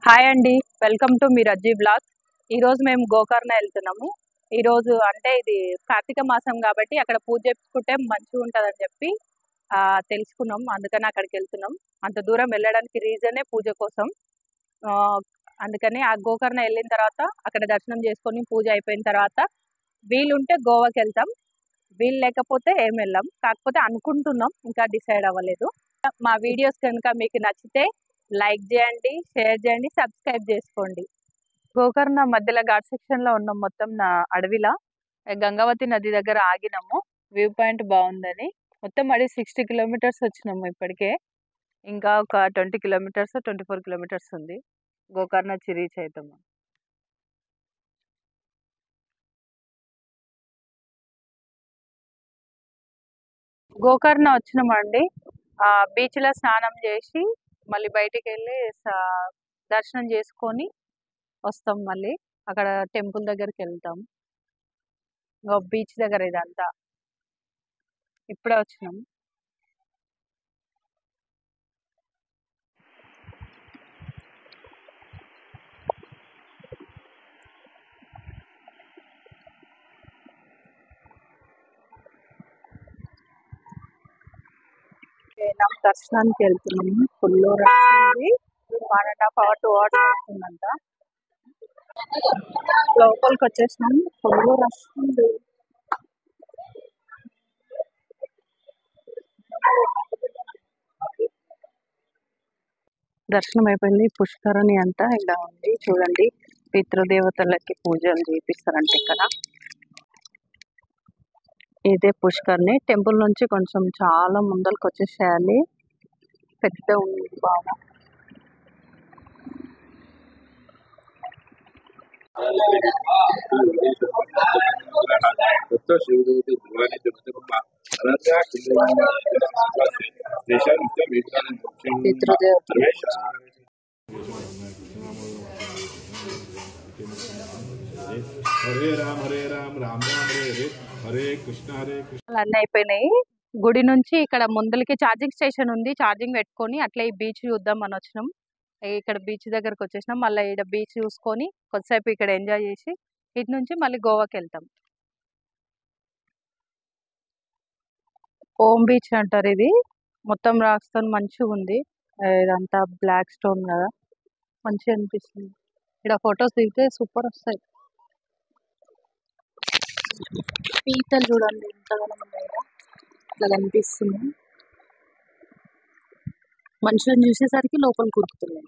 Hi అండి, welcome to me Rajji blog. ఈరోజు మేము గోకర్ణ వెళ్తున్నాము. ఈరోజు అంటే ఇది కార్తీక మాసం కాబట్టి అక్కడ పూజ చేసుకుంటే మంచిగా ఉంటుందని చెప్పి తెలుసుకున్నాం. అందుకని అక్కడికి వెళ్తున్నాం. అంత దూరం వెళ్ళడానికి రీజనే పూజ కోసం. ఆ, అందుకని ఆ గోకర్ణ వెళ్ళిన తర్వాత అక్కడ దర్శనం చేసుకొని పూజ అయిపోయిన తర్వాత వీలుంటే గోవాకి వెళ్తాం. వీలు లేకపోతే ఏం వెళ్ళాం. కాకపోతే అనుకుంటున్నాం, ఇంకా డిసైడ్ అవ్వలేదు. మా వీడియోస్ కనుక మీకు నచ్చితే లైక్ చేయండి, షేర్ చేయండి, సబ్స్క్రైబ్ చేసుకోండి. గోకర్ణ మధ్యలో ఘాట్ సెక్షన్ లో ఉన్నాం. మొత్తం నా అడవిలా గంగావతి నది దగ్గర ఆగినాము. వ్యూ పాయింట్ బాగుందని. మొత్తం 60 కిలోమీటర్స్ వచ్చినాము ఇప్పటికే. ఇంకా ఒక 20 కిలోమీటర్స్ 24 కిలోమీటర్స్ ఉంది గోకర్ణ రీచ్ అవుతాము. గోకర్ణ వచ్చినామండి. బీచ్ లో స్నానం చేసి మళ్ళీ బయటికి వెళ్ళి దర్శనం చేసుకొని వస్తాం. మళ్ళీ అక్కడ టెంపుల్ దగ్గరికి వెళ్తాం. బీచ్ దగ్గర ఇదంతా ఇప్పుడే వచ్చినాం. దర్శనానికి వెళ్తున్నాము. ఫుల్ రష్ ఉంది. 1.5 hour 2 hours అవుతుందంట. లోపలికి వచ్చేసినాం. ఫుల్ రష్ ఉంది. దర్శనం అయిపోయింది. పుష్కరణి అంతా ఇలా ఉంది చూడండి. పితృదేవతలకి పూజలు చేపిస్తారంట ఇక్కడ. ఇదే పుష్కర్ని. టెంపుల్ నుంచి కొంచెం చాలా ముందరకు వచ్చేసేయాలి. పెద్ద ఉంది బాగా. హరే రామ్ రామ్ రామ్ హరే హరే హరే కృష్ణ అన్నీ అయిపోయినాయి. గుడి నుంచి ఇక్కడ ముందలకి ఛార్జింగ్ స్టేషన్ ఉంది. ఛార్జింగ్ పెట్టుకొని అట్లా ఈ బీచ్ చూద్దాం అని వచ్చినాం. ఇక్కడ బీచ్ దగ్గరకు వచ్చేసినాం. మళ్ళీ ఇక్కడ బీచ్ చూసుకొని కొద్దిసేపు ఇక్కడ ఎంజాయ్ చేసి ఇటు నుంచి మళ్ళీ గోవాకి వెళ్తాం. ఓం బీచ్ అంటారు ఇది. మొత్తం రాక్స్ తో మంచిగా ఉంది. ఇదంతా బ్లాక్ స్టోన్ కదా, మంచిగా అనిపిస్తుంది. ఇక్కడ ఫొటోస్ దిగితే సూపర్ వస్తాయి. పీతలు చూడండి ఎంతగానో ఉన్నాయి. ఇట్లా కనిపిస్తుంది. మనుషులను చూసేసరికి లోపల కురుకుతున్నాయి.